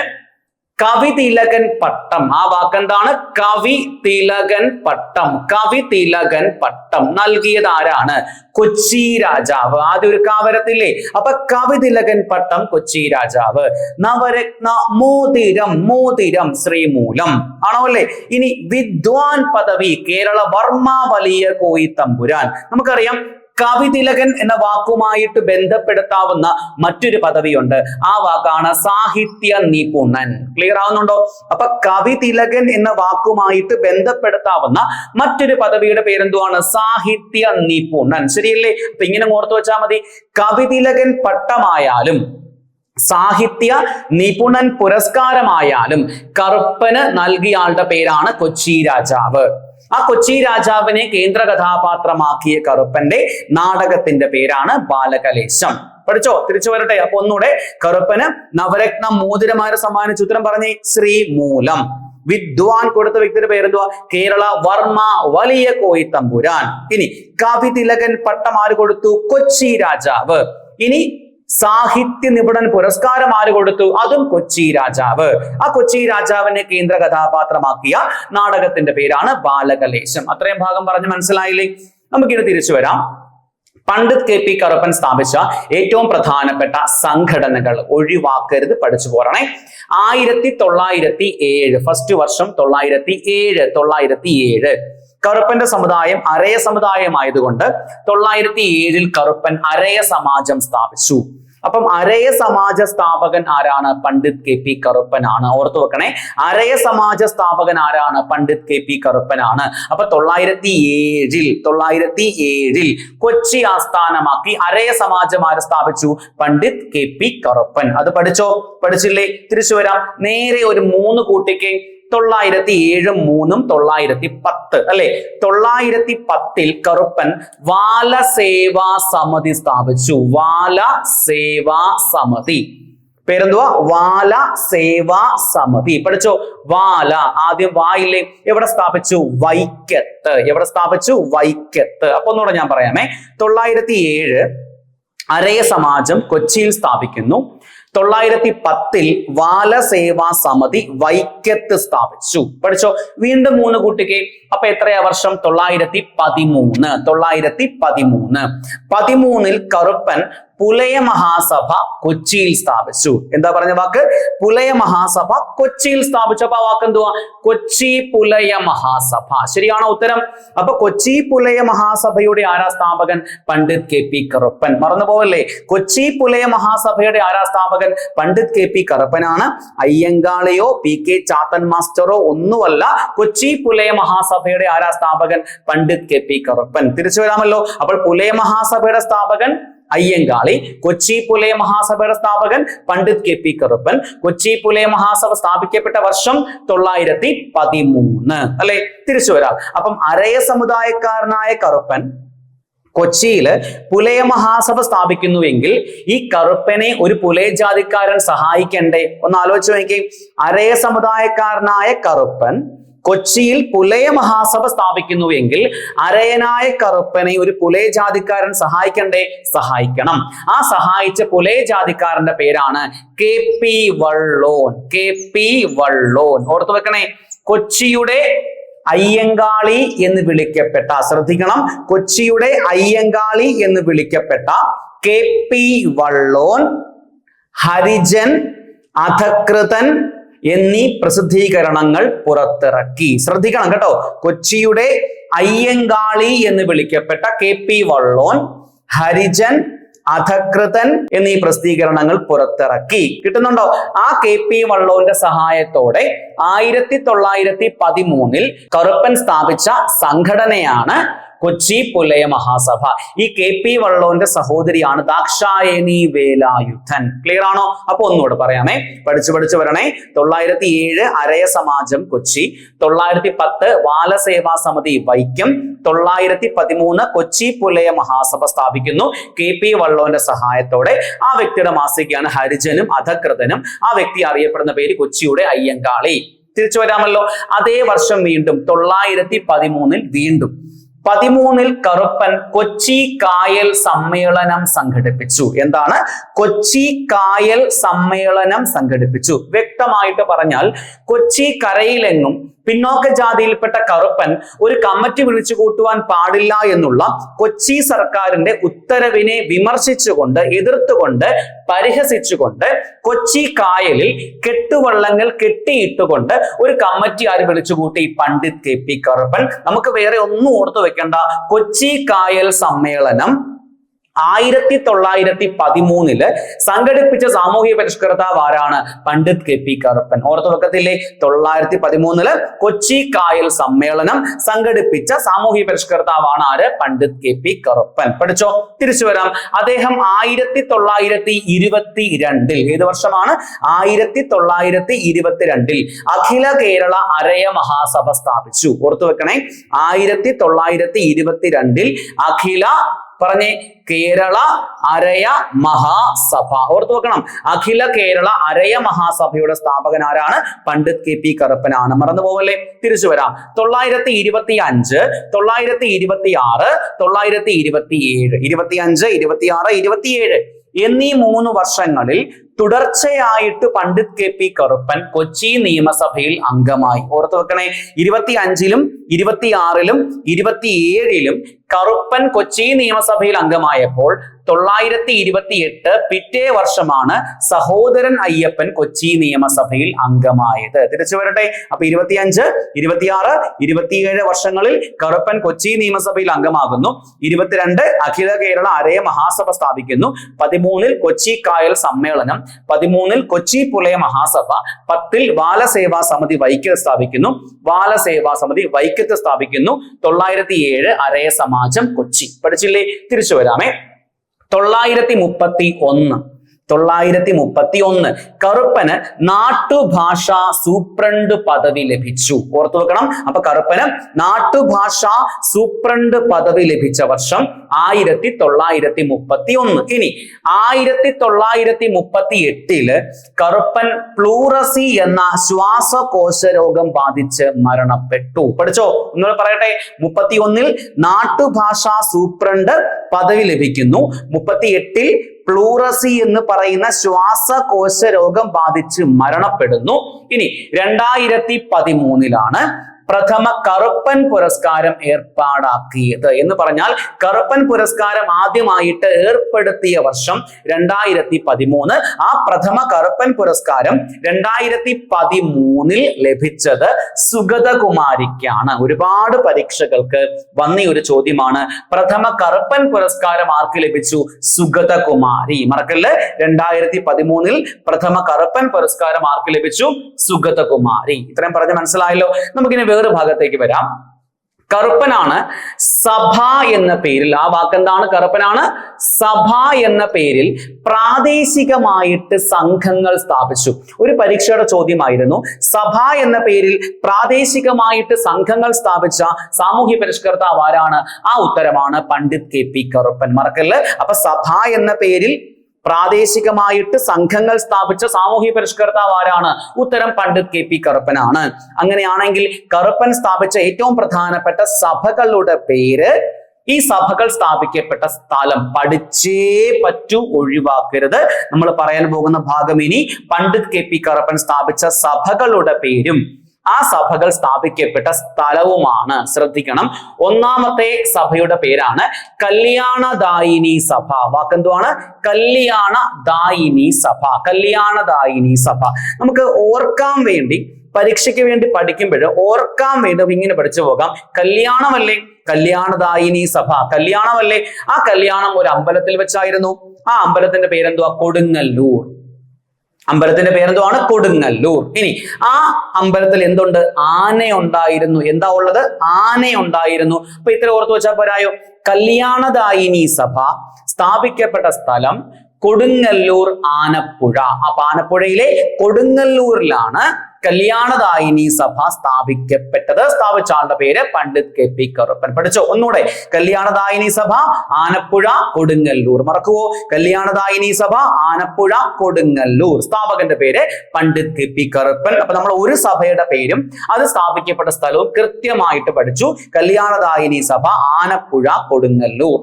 കവിതിലകൻ പട്ടം, ആ വാക്കെന്താണ്? കവിതിലകൻ പട്ടം. കവിതിലകൻ പട്ടം നൽകിയത് ആരാണ്? കൊച്ചി രാജാവ്. ആദ്യം ഒരു കാവരത്തില്ലേ? അപ്പൊ കവിതിലകൻ പട്ടം കൊച്ചി രാജാവ്. നവരത്ന മോതിരം ശ്രീമൂലം ആണോ അല്ലേ? ഇനി വിദ്വാൻ പദവി കേരള വർമ്മ വലിയ കോയി തമ്പുരാൻ. നമുക്കറിയാം കവിതിലകൻ എന്ന വാക്കുമായിട്ട് ബന്ധപ്പെടുത്താവുന്ന മറ്റൊരു പദവിയുണ്ട്. ആ വാക്കാണ് സാഹിത്യ നിപുണൻ. ക്ലിയർ ആവുന്നുണ്ടോ? അപ്പൊ കവിതിലകൻ എന്ന വാക്കുമായിട്ട് ബന്ധപ്പെടുത്താവുന്ന മറ്റൊരു പദവിയുടെ പേരെന്തുവാണ്? സാഹിത്യ നിപുണൻ. ശരിയല്ലേ? അപ്പൊ ഇങ്ങനെ ഓർത്തു വെച്ചാൽ മതി. കവിതിലകൻ പട്ടമായാലും സാഹിത്യ നിപുണൻ പുരസ്കാരമായാലും കറുപ്പന് നൽകിയ ആളുടെ പേരാണ് കൊച്ചി രാജാവ്. ആ കൊച്ചി രാജാവിനെ കേന്ദ്ര കഥാപാത്രമാക്കിയ കറുപ്പന്റെ നാടകത്തിന്റെ പേരാണ് ബാലകലേശം. പഠിച്ചോ? തിരിച്ചു വരട്ടെ. അപ്പൊ ഒന്നുകൂടെ, കറുപ്പന് നവരത്ന മോതിരമാരെ സമ്മാനിച്ച ഉത്തരം പറഞ്ഞേ ശ്രീമൂലം. വിദ്വാൻ കൊടുത്ത വ്യക്തിയുടെ പേരെന്തുവാ? കേരള വർമ്മ വലിയ കോയി തമ്പുരാൻ. ഇനി കവിതിലകൻ പട്ടം ആര് കൊടുത്തു? കൊച്ചി രാജാവ്. ഇനി സാഹിത്യ നിപുണൻ പുരസ്കാരം ആര് കൊടുത്തു? അതും കൊച്ചി രാജാവ്. ആ കൊച്ചി രാജാവിനെ കേന്ദ്ര കഥാപാത്രമാക്കിയ നാടകത്തിന്റെ പേരാണ് ബാലകലേശം. അത്രയും ഭാഗം പറഞ്ഞ് മനസ്സിലായില്ലേ? നമുക്കിത് തിരിച്ചു വരാം. പണ്ഡിറ്റ് KP കറുപ്പൻ സ്ഥാപിച്ച ഏറ്റവും പ്രധാനപ്പെട്ട സംഘടനകൾ ഒഴിവാക്കരുത്, പഠിച്ചു പോരണേ. 1907 ഫസ്റ്റ് വർഷം 907 കറുപ്പന്റെ സമുദായം അരയ സമുദായമായതുകൊണ്ട് 907 കറുപ്പൻ അരയ സമാജം സ്ഥാപിച്ചു. അപ്പം അരയ സമാജ സ്ഥാപകൻ ആരാണ്? പണ്ഡിറ്റ് KP കറുപ്പൻ ആണ്. ഓർത്തു വെക്കണേ, അരയ സമാജ സ്ഥാപകൻ ആരാണ്? പണ്ഡിറ്റ് KP കറുപ്പൻ ആണ്. അപ്പൊ 907 കൊച്ചി ആസ്ഥാനമാക്കി അരയ സമാജം ആര് സ്ഥാപിച്ചു? പണ്ഡിറ്റ് KP കറുപ്പൻ. അത് പഠിച്ചോ? പഠിച്ചില്ലേ? തിരിച്ചു വരാം. നേരെ ഒരു 3 കൂട്ടിക്ക്. 907 3 910 അല്ലെ? 910 കറുപ്പൻ വാല സേവാ സമിതി സ്ഥാപിച്ചു. വാല സേവാ സമിതി. പേരെന്തുവാ? വാല സേവാ സമിതി. പഠിച്ചോ? വാല ആദ്യം വായില്ലേ? എവിടെ സ്ഥാപിച്ചു? വൈക്കത്ത്. എവിടെ സ്ഥാപിച്ചു? വൈക്കത്ത്. അപ്പൊ ഒന്നുകൂടെ ഞാൻ പറയാമേ. 907 അരയ സമാജം കൊച്ചിയിൽ സ്ഥാപിക്കുന്നു. 910 വാലസേവാ സമിതി വൈക്കത്ത് സ്ഥാപിച്ചു. പഠിച്ചോ? വീണ്ടും 3 കൂട്ടിക്ക്. അപ്പൊ എത്രയാ വർഷം? 913. 913 കറുപ്പൻ പുലയ മഹാസഭ കൊച്ചിയിൽ സ്ഥാപിച്ചു. എന്താ പറഞ്ഞ വാക്ക്? പുലയ മഹാസഭ കൊച്ചിയിൽ സ്ഥാപിച്ചു. അപ്പൊ ആ വാക്ക് എന്തുവാ? കൊച്ചി പുലയ മഹാസഭ. ശരിയാണോ ഉത്തരം? അപ്പൊ കൊച്ചി പുലയ മഹാസഭയുടെ ആരാ സ്ഥാപകൻ? പണ്ഡിറ്റ് KP കറുപ്പൻ. മറന്നുപോവല്ലേ? കൊച്ചി പുലയ മഹാസഭയുടെ ആരാ സ്ഥാപകൻ? പണ്ഡിറ്റ് KP കറുപ്പനാണ്. അയ്യങ്കാളിയോ PK ചാത്തൻ മാസ്റ്ററോ ഒന്നുമല്ല. കൊച്ചി പുലയ മഹാസഭയുടെ ആരാ സ്ഥാപകൻ? പണ്ഡിറ്റ് KP കറുപ്പൻ. തിരിച്ചു വരാമല്ലോ. അപ്പോൾ പുലയ മഹാസഭയുടെ സ്ഥാപകൻ അയ്യങ്കാളി, കൊച്ചി പുലയ മഹാസഭയുടെ സ്ഥാപകൻ പണ്ഡിറ്റ് KP കറുപ്പൻ. കൊച്ചി പുലയ മഹാസഭ സ്ഥാപിക്കപ്പെട്ട വർഷം 913 അല്ലെ? തിരിച്ചു വരാം. അപ്പം അരയ സമുദായക്കാരനായ കറുപ്പൻ കൊച്ചിയില് പുലയ മഹാസഭ സ്ഥാപിക്കുന്നുവെങ്കിൽ ഈ കറുപ്പനെ ഒരു പുലയ ജാതിക്കാരൻ സഹായിക്കണ്ടേ? ഒന്ന് ആലോചിച്ച് നോക്കി. അരയ സമുദായക്കാരനായ കറുപ്പൻ കൊച്ചിയിൽ പുലയ മഹാസഭ സ്ഥാപിക്കുന്നുവെങ്കിൽ അരയനായ കറുപ്പനെ ഒരു പുലയ ജാതിക്കാരൻ സഹായിക്കണ്ടേ? സഹായിക്കണം. ആ സഹായിച്ച പുലയ ജാതിക്കാരന്റെ പേരാണ് KP വള്ളോൻ. KP വള്ളോൻ. ഓർത്തു വെക്കണേ. കൊച്ചിയുടെ അയ്യങ്കാളി എന്ന് വിളിക്കപ്പെട്ട, ശ്രദ്ധിക്കണം, കൊച്ചിയുടെ അയ്യങ്കാളി എന്ന് വിളിക്കപ്പെട്ട KP വള്ളോൻ, ഹരിജൻ, അധകൃതൻ എന്നീ പ്രസിദ്ധീകരണങ്ങൾ പുറത്തിറക്കി. ശ്രദ്ധിക്കണം കേട്ടോ. കൊച്ചിയുടെ അയ്യങ്കാളി എന്ന് വിളിക്കപ്പെട്ട KP വള്ളോൻ, ഹരിജൻ, അധകൃതൻ എന്നീ പ്രസിദ്ധീകരണങ്ങൾ പുറത്തിറക്കി. കിട്ടുന്നുണ്ടോ? ആ KP വള്ളോന്റെ സഹായത്തോടെ 1913 കറുപ്പൻ സ്ഥാപിച്ച സംഘടനയാണ് കൊച്ചി പുലയ മഹാസഭ. ഈ KP വള്ളോന്റെ സഹോദരിയാണ് ദാക്ഷായണി വേലായുധൻ. ക്ലിയർ ആണോ? അപ്പൊ ഒന്നുകൂടെ പറയാമേ. പഠിച്ചു വരണേ. 907 അരയ സമാജം കൊച്ചി, 910 വാലസേവാ സമിതി വൈക്കം, 913 കൊച്ചി പുലയ മഹാസഭ സ്ഥാപിക്കുന്നു KP വള്ളോന്റെ സഹായത്തോടെ. ആ വ്യക്തിയുടെ മാസികയാണ് ഹരിജനും അധകൃതനും. ആ വ്യക്തി അറിയപ്പെടുന്ന പേര് കൊച്ചിയുടെ അയ്യങ്കാളി. തിരിച്ചു വരാമല്ലോ. അതേ വർഷം വീണ്ടും 913 വീണ്ടും 13 കറുപ്പൻ കൊച്ചി കായൽ സമ്മേളനം സംഘടിപ്പിച്ചു. എന്താണ്? കൊച്ചി കായൽ സമ്മേളനം സംഘടിപ്പിച്ചു. വ്യക്തമായിട്ട് പറഞ്ഞാൽ കൊച്ചി കരയിലെങ്ങും പിന്നോക്ക ജാതിയിൽപ്പെട്ട കറുപ്പൻ ഒരു കമ്മിറ്റി വിളിച്ചു കൂട്ടുവാൻ പാടില്ല എന്നുള്ള കൊച്ചി സർക്കാരിന്റെ ഉത്തരവിനെ വിമർശിച്ചുകൊണ്ട്, എതിർത്തുകൊണ്ട്, പരിഹസിച്ചുകൊണ്ട് കൊച്ചി കായലിൽ കെട്ടുവള്ളങ്ങൾ കെട്ടിയിട്ടുകൊണ്ട് ഒരു കമ്മിറ്റി ആര് വിളിച്ചുകൂട്ടി? പണ്ഡിറ്റ് KP കറുപ്പൻ. നമുക്ക് വേറെ ഒന്നും ഓർത്തു വെക്കേണ്ട. കൊച്ചി കായൽ സമ്മേളനം 1913 സംഘടിപ്പിച്ച സാമൂഹിക പരിഷ്കർത്താവ് ആരാണ്? പണ്ഡിറ്റ് KP കറുപ്പൻ. ഓർത്തു വെക്കത്തില്ലേ? 913 കൊച്ചി കായൽ സമ്മേളനം സംഘടിപ്പിച്ച സാമൂഹിക പരിഷ്കർത്താവാണ് ആര്? പണ്ഡിറ്റ് KP കറുപ്പൻ. പഠിച്ചോ? തിരിച്ചു വരാം. അദ്ദേഹം 1922 ഏത് വർഷമാണ്? 1922 അഖില കേരള അരയ മഹാസഭ സ്ഥാപിച്ചു. ഓർത്തു വെക്കണേ. 1922 അഖില പറഞ്ഞേ കേരള അരയ മഹാസഭ. ഓർത്തു വെക്കണം. അഖില കേരള അരയ മഹാസഭയുടെ സ്ഥാപകൻ ആരാണ്? പണ്ഡിറ്റ് KP കറുപ്പനാണ്. മറന്നു പോവല്ലേ. തിരിച്ചു വരാം. 925 926 927 25 26 27 എന്നീ 3 വർഷങ്ങളിൽ തുടർച്ചയായിട്ട് പണ്ഡിറ്റ് KP കറുപ്പൻ കൊച്ചി നിയമസഭയിൽ അംഗമായി. ഓർത്തു വെക്കണേ. 25-ലും 26-ലും 27-ലും കറുപ്പൻ കൊച്ചി നിയമസഭയിൽ അംഗമായപ്പോൾ 928 പിറ്റേ വർഷമാണ് സഹോദരൻ അയ്യപ്പൻ കൊച്ചി നിയമസഭയിൽ അംഗമായത്. തിരിച്ചു വരട്ടെ. അപ്പൊ 25, 26, 27 വർഷങ്ങളിൽ കറുപ്പൻ കൊച്ചി നിയമസഭയിൽ അംഗമാകുന്നു. 22 അഖില കേരള അരയ മഹാസഭ സ്ഥാപിക്കുന്നു. 13 കൊച്ചി കായൽ സമ്മേളനം, 13 കൊച്ചി പുലയ മഹാസഭ, 10 ബാലസേവാ സമിതി വൈക്കത്ത് സ്ഥാപിക്കുന്നു. ബാലസേവാ സമിതി വൈക്കത്ത് സ്ഥാപിക്കുന്നു. 907 അരയ സമാജം കൊച്ചി. പഠിച്ചില്ലേ? തിരിച്ചു വരാമേ. 931 കറുപ്പന് നാട്ടുഭാഷാ സൂപ്രണ്ട് പദവി ലഭിച്ചു. ഓർത്തു വെക്കണം. അപ്പൊ കറുപ്പന് നാട്ടുഭാഷാ സൂപ്രണ്ട് പദവി ലഭിച്ച വർഷം 1931. ഇനി 1938 കറുപ്പൻ പ്ലൂറസി എന്ന ശ്വാസകോശ രോഗം ബാധിച്ച് മരണപ്പെട്ടു. പഠിച്ചോ? ഒന്നുകൂടെ പറയട്ടെ. 31 നാട്ടുഭാഷാ സൂപ്രണ്ട് പദവി ലഭിക്കുന്നു. 38 പ്ലൂറസി എന്ന് പറയുന്ന ശ്വാസകോശ രോഗം ബാധിച്ച് മരണപ്പെടുന്നു. ഇനി 2013 പ്രഥമ കറുപ്പൻ പുരസ്കാരം ഏർപ്പാടാക്കിയത്. എന്ന് പറഞ്ഞാൽ കറുപ്പൻ പുരസ്കാരം ആദ്യമായിട്ട് ഏർപ്പെടുത്തിയ വർഷം 2013. ആ പ്രഥമ കറുപ്പൻ പുരസ്കാരം 2013 ലഭിച്ചത് സുഗതകുമാരിക്കാണ്. ഒരുപാട് പരീക്ഷകൾക്ക് വന്ന ഒരു ചോദ്യമാണ്. പ്രഥമ കറുപ്പൻ പുരസ്കാരം ആർക്ക് ലഭിച്ചു? സുഗതകുമാരി. മറക്കല്ലേ. 2013 പ്രഥമ കറുപ്പൻ പുരസ്കാരം ആർക്ക് ലഭിച്ചു? സുഗതകുമാരി. ഇത്രയും പറഞ്ഞ് മനസ്സിലായല്ലോ. നമുക്കിനി വേറെ ഭാഗത്തേക്ക് വരാം. കറുപ്പനാണ് സഭ എന്ന പേരിൽ, ആ വാക്കെന്താണ്? കറുപ്പനാണ് സഭ എന്ന പേരിൽ പ്രാദേശികമായിട്ട് സംഘങ്ങൾ സ്ഥാപിച്ചു. ഒരു പരീക്ഷയുടെ ചോദ്യമായിരുന്നു, സഭ എന്ന പേരിൽ പ്രാദേശികമായിട്ട് സംഘങ്ങൾ സ്ഥാപിച്ച സാമൂഹ്യ പരിഷ്കർത്താവ് ആരാണ്? ആ ഉത്തരമാണ് പണ്ഡിറ്റ് KP കറുപ്പൻ. മറക്കല്ലേ. അപ്പൊ സഭ എന്ന പേരിൽ പ്രാദേശികമായിട്ട് സംഘങ്ങൾ സ്ഥാപിച്ച സാമൂഹ്യ പരിഷ്കർത്താവ് ആരാണ്? ഉത്തരം പണ്ഡിറ്റ് KP കറുപ്പനാണ്. അങ്ങനെയാണെങ്കിൽ കറുപ്പൻ സ്ഥാപിച്ച ഏറ്റവും പ്രധാനപ്പെട്ട സഭകളുടെ പേര്, ഈ സഭകൾ സ്ഥാപിക്കപ്പെട്ട സ്ഥലം പഠിച്ചേ പറ്റൂ, ഒഴിവാക്കരുത്. നമ്മൾ പറയാൻ പോകുന്ന ഭാഗം ഇനി പണ്ഡിറ്റ് KP കറുപ്പൻ സ്ഥാപിച്ച സഭകളുടെ പേരും ആ സഭകൾ സ്ഥാപിക്കപ്പെട്ട സ്ഥലവുമാണ്. ശ്രദ്ധിക്കണം. ഒന്നാമത്തെ സഭയുടെ പേരാണ് കല്യാണദായിനി സഭ. വാക്കെന്തുവാണ്? കല്യാണദായിനി സഭ. കല്യാണദായിനി സഭ. നമുക്ക് ഓർക്കാൻ വേണ്ടി, പരീക്ഷയ്ക്ക് വേണ്ടി പഠിക്കുമ്പോൾ ഓർക്കാൻ വേണ്ടി ഇങ്ങനെ പഠിച്ചു പോകാം. കല്യാണമല്ലേ? കല്യാണദായിനി സഭ കല്യാണമല്ലേ? ആ കല്യാണം ഒരു അമ്പലത്തിൽ വെച്ചായിരുന്നു. ആ അമ്പലത്തിന്റെ പേരെന്തുവാ? കൊടുങ്ങല്ലൂർ. അമ്പലത്തിന്റെ പേരെന്തുവാണ്? കൊടുങ്ങല്ലൂർ. ഇനി ആ അമ്പലത്തിൽ എന്തുണ്ട്? ആന ഉണ്ടായിരുന്നു. എന്താ ഉള്ളത്? ആന ഉണ്ടായിരുന്നു. അപ്പൊ ഇത്ര ഓർത്തു വെച്ചാൽ പോരായോ? കല്യാണദായിനി സഭ സ്ഥാപിക്കപ്പെട്ട സ്ഥലം കൊടുങ്ങല്ലൂർ ആനപ്പുഴ. അപ്പൊ ആനപ്പുഴയിലെ കൊടുങ്ങല്ലൂരിലാണ് കല്യാണദായിനി സഭ സ്ഥാപിക്കപ്പെട്ടത്. സ്ഥാപിച്ച ആളുടെ പേര് പണ്ഡിറ്റ് KP കറുപ്പൻ. പഠിച്ചോ? ഒന്നുകൂടെ. കല്യാണദായിനി സഭ ആനപ്പുഴ കൊടുങ്ങല്ലൂർ. മറക്കുവോ? കല്യാണദായിനി സഭ ആനപ്പുഴ കൊടുങ്ങല്ലൂർ. സ്ഥാപകന്റെ പേര് പണ്ഡിറ്റ് KP കറുപ്പൻ. അപ്പൊ നമ്മൾ ഒരു സഭയുടെ പേരും അത് സ്ഥാപിക്കപ്പെട്ട സ്ഥലവും കൃത്യമായിട്ട് പഠിച്ചു. കല്യാണദായിനി സഭ ആനപ്പുഴ കൊടുങ്ങല്ലൂർ.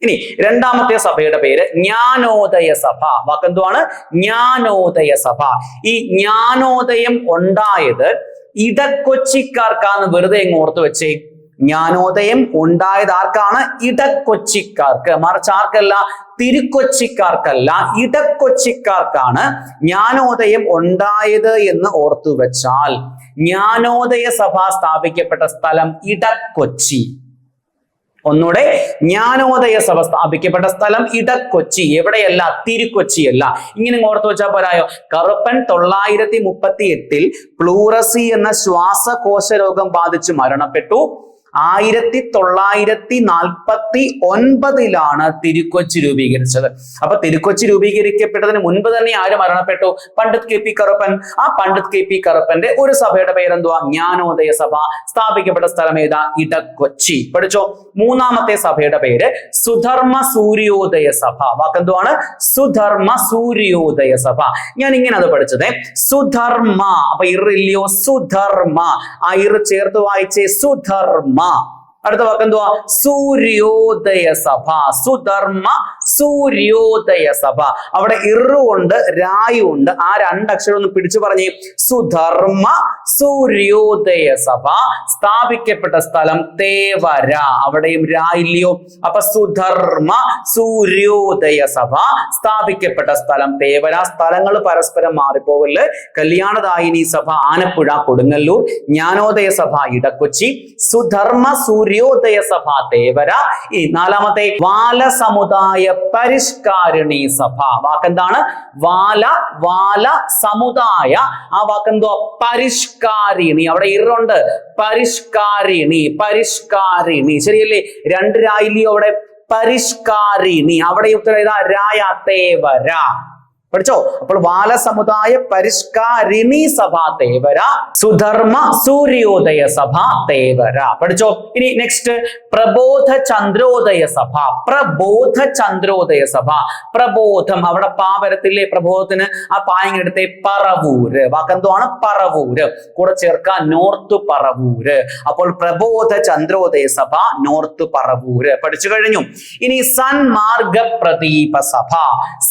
ഇനി രണ്ടാമത്തെ സഭയുടെ പേര് ജ്ഞാനോദയ സഭ. വാക്കെന്തുവാണ്? ജ്ഞാനോദയ സഭ. ഈ ജ്ഞാനോദയം ഉണ്ടായത് ഇടക്കൊച്ചിക്കാർക്കാന്ന് വെറുതെ എങ്ങ് ഓർത്തു വെച്ചേ. ജ്ഞാനോദയം ഉണ്ടായത് ആർക്കാണ്? ഇടക്കൊച്ചിക്കാർക്ക്. മറിച്ച് ആർക്കല്ല? തിരുക്കൊച്ചിക്കാർക്കല്ല, ഇടക്കൊച്ചിക്കാർക്കാണ് ജ്ഞാനോദയം ഉണ്ടായത് എന്ന് ഓർത്തു വെച്ചാൽ ജ്ഞാനോദയ സഭ സ്ഥാപിക്കപ്പെട്ട സ്ഥലം ഇടക്കൊച്ചി. ഒന്നുകൂടെ. ജ്ഞാനോദയ സഭ സ്ഥാപിക്കപ്പെട്ട സ്ഥലം ഇടക്കൊച്ചി. എവിടെയല്ല? തിരുക്കൊച്ചിയല്ല. ഇങ്ങനെ ഓർത്തു വെച്ചാൽ പോരായോ? കറുപ്പൻ 938 പ്ലൂറസി എന്ന ശ്വാസകോശ രോഗം ബാധിച്ച് മരണപ്പെട്ടു. 1949 തിരുക്കൊച്ചി രൂപീകരിച്ചത്. അപ്പൊ തിരുക്കൊച്ചി രൂപീകരിക്കപ്പെട്ടതിന് മുൻപ് തന്നെ ആര് മരണപ്പെട്ടു? പണ്ഡിറ്റ് KP കറുപ്പൻ. ആ പണ്ഡിറ്റ് KP കറുപ്പന്റെ ഒരു സഭയുടെ പേരെന്തുവാ? ജ്ഞാനോദയ സഭ. സ്ഥാപിക്കപ്പെട്ട സ്ഥലം ഏതാ? ഇടക്കൊച്ചി. പഠിച്ചോ? മൂന്നാമത്തെ സഭയുടെ പേര് സുധർമ്മ സൂര്യോദയ സഭ. വാക്കെന്തുവാണ്? സുധർമ്മ സൂര്യോദയ സഭ. ഞാൻ ഇങ്ങനെ അത് പഠിച്ചത്. സുധർമ്മ. അപ്പൊ ഇറില്ലയോ? സുധർമ്മ. ആ ഇറ് ചേർത്ത് വായിച്ചേ. സുധർമ്മ. അടുത്ത വാക്ക് എന്തുവാ? സൂര്യോദയ സഭ. സുധർമ്മ സൂര്യോദയ സഭ. അവിടെ ഇറുണ്ട് രായുണ്ട്. ആ രണ്ടക്ഷരം ഒന്ന് പിടിച്ചു പറഞ്ഞേ. സുധർമ്മ സൂര്യോദയ സഭ. സ്ഥാപിക്കപ്പെട്ട സ്ഥലം തേവര. അവിടെയും രായില്ലയോ? അപ്പൊ സുധർമ്മ സൂര്യോദയ സഭ, സ്ഥാപിക്കപ്പെട്ട സ്ഥലം തേവര. സ്ഥലങ്ങൾ പരസ്പരം മാറിപ്പോകല്. കല്യാണദായിനി സഭ ആനപ്പുഴ കൊടുങ്ങല്ലൂർ, ജ്ഞാനോദയ സഭ ഇടക്കൊച്ചി, സുധർമ്മ സൂര്യോദയ സഭ തേവര. ഈ നാലാമത്തെ വാലസമുദായ പരിഷ്കാരിണി സഭ. വാക്കെന്താണ്? വാല സമുദായ. ആ വാക്കെന്തോ? പരിഷ്കാരിണി. അവിടെ ഇറുണ്ട്. പരിഷ്കാരിണി ശരിയല്ലേ? രണ്ട് രായില്ലയോ അവിടെ? പരിഷ്കാരിണി. അവിടെ ഉത്തരം ഏതാ? രായ തേവര. പഠിച്ചോ? അപ്പോൾ വാലസമുദായ പരിഷ്കാരിണി സഭ തേവര, സുധർമ്മ സൂര്യോദയ സഭ തേവര. പഠിച്ചോ? ഇനി നെക്സ്റ്റ് പ്രബോധ ചന്ദ്രോദയ സഭ. പ്രബോധ ചന്ദ്രോദയ സഭ. പ്രബോധം. അവിടെ പാവരത്തില്ലേ? പ്രബോധത്തിന് ആ പായങ്ങെടുത്തെ പറവൂര്. വാക്കെന്തുവാണ്? പറവൂര്. കൂടെ ചേർക്കാൻ നോർത്ത് പറവൂര്. അപ്പോൾ പ്രബോധ ചന്ദ്രോദയ സഭ നോർത്ത് പറവൂര്. പഠിച്ചു കഴിഞ്ഞു. ഇനി സന്മാർഗ പ്രദീപ സഭ.